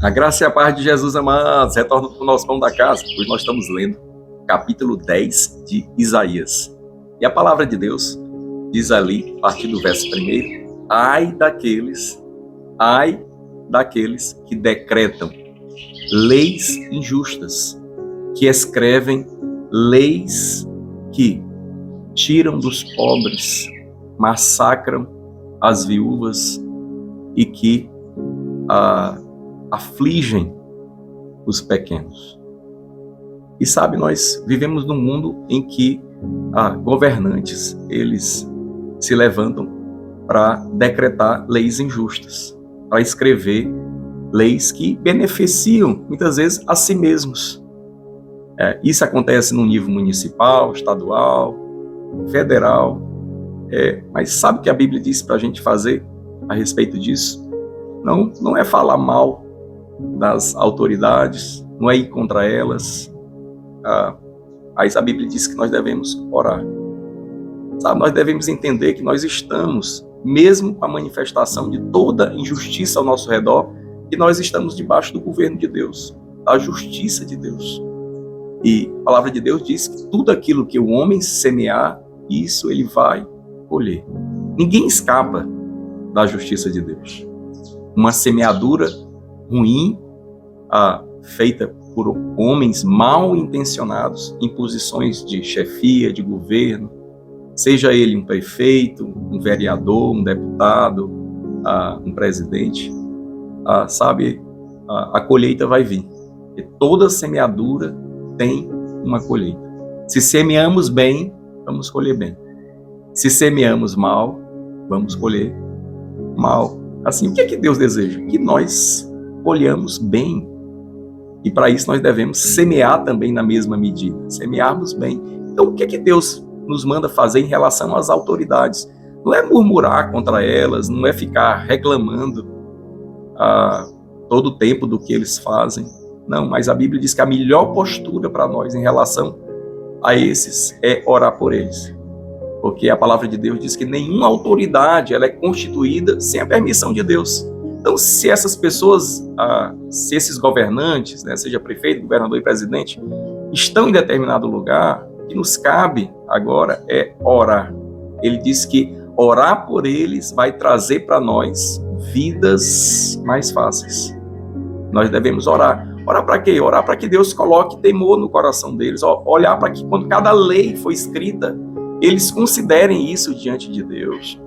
A graça e a paz de Jesus, amados, retorna para o nosso pão da casa. Hoje nós estamos lendo capítulo 10 de Isaías. E a palavra de Deus diz ali, a partir do verso 1, ai daqueles que decretam leis injustas, que escrevem leis que tiram dos pobres, massacram as viúvas e que afligem os pequenos. E sabe, nós vivemos num mundo em que governantes, eles se levantam para decretar leis injustas, para escrever leis que beneficiam, muitas vezes, a si mesmos. Isso acontece no nível municipal, estadual, federal. Mas sabe o que a Bíblia diz para a gente fazer a respeito disso? Não é falar mal das autoridades, não é ir contra elas, mas a Bíblia diz que nós devemos orar. Sabe, nós devemos entender que nós estamos, mesmo com a manifestação de toda injustiça ao nosso redor, que nós estamos debaixo do governo de Deus, da justiça de Deus. E a palavra de Deus diz que tudo aquilo que o homem semear, isso ele vai colher. Ninguém escapa da justiça de Deus. Uma semeadura ruim, feita por homens mal intencionados, em posições de chefia, de governo, seja ele um prefeito, um vereador, um deputado, um presidente, a colheita vai vir. E toda semeadura tem uma colheita. Se semeamos bem, vamos colher bem. Se semeamos mal, vamos colher mal. Assim, o que é que Deus deseja? Que nós colhamos bem. E para isso nós devemos semear também na mesma medida. Semearmos bem. Então, o que é que Deus nos manda fazer em relação às autoridades? Não é murmurar contra elas, não é ficar reclamando todo o tempo do que eles fazem. Não, mas a Bíblia diz que a melhor postura para nós em relação a esses é orar por eles. Porque a palavra de Deus diz que nenhuma autoridade ela é constituída sem a permissão de Deus. Então, se essas pessoas, se esses governantes, né, seja prefeito, governador e presidente, estão em determinado lugar, o que nos cabe agora é orar. Ele diz que orar por eles vai trazer para nós vidas mais fáceis. Nós devemos orar. Orar para quê? Orar para que Deus coloque temor no coração deles. Olhar para que quando cada lei for escrita, eles considerem isso diante de Deus,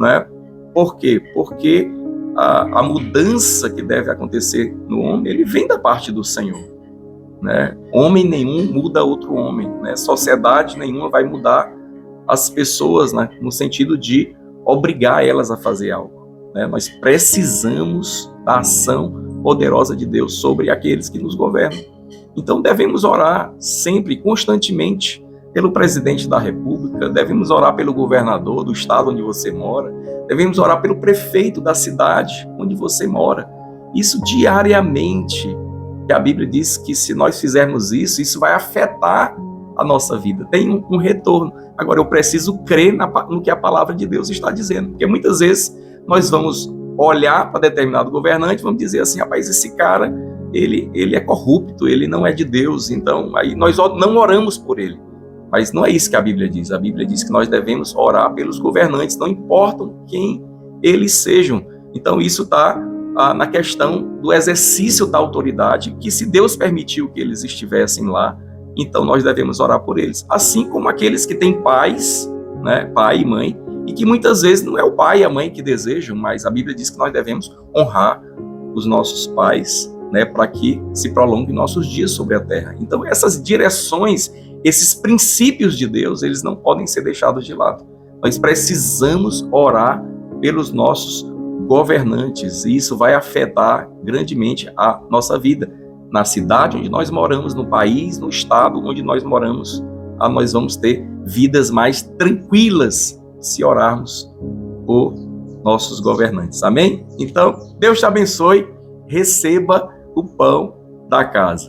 né? Por quê? Porque a mudança que deve acontecer no homem, ele vem da parte do Senhor, né? Homem nenhum muda outro homem, né? Sociedade nenhuma vai mudar as pessoas, né? No sentido de obrigar elas a fazer algo, né? Nós precisamos da ação poderosa de Deus sobre aqueles que nos governam. Então devemos orar sempre, constantemente, pelo presidente da República, devemos orar pelo governador do estado onde você mora, devemos orar pelo prefeito da cidade onde você mora. Isso diariamente, que a Bíblia diz que se nós fizermos isso, isso vai afetar a nossa vida, tem um retorno. Agora, eu preciso crer no que a palavra de Deus está dizendo, porque muitas vezes nós vamos olhar para determinado governante, vamos dizer assim, rapaz, esse cara, ele é corrupto, ele não é de Deus, então aí nós não oramos por ele. Mas não é isso que a Bíblia diz. A Bíblia diz que nós devemos orar pelos governantes, não importam quem eles sejam. Então isso está na questão do exercício da autoridade, que se Deus permitiu que eles estivessem lá, então nós devemos orar por eles. Assim como aqueles que têm pais, né, pai e mãe, e que muitas vezes não é o pai e a mãe que desejam, mas a Bíblia diz que nós devemos honrar os nossos pais, né, para que se prolonguem nossos dias sobre a terra. Então essas direções, esses princípios de Deus, eles não podem ser deixados de lado. Nós precisamos orar pelos nossos governantes, e isso vai afetar grandemente a nossa vida. Na cidade onde nós moramos, no país, no estado onde nós moramos, nós vamos ter vidas mais tranquilas se orarmos por nossos governantes. Amém? Então, Deus te abençoe, receba o pão da casa.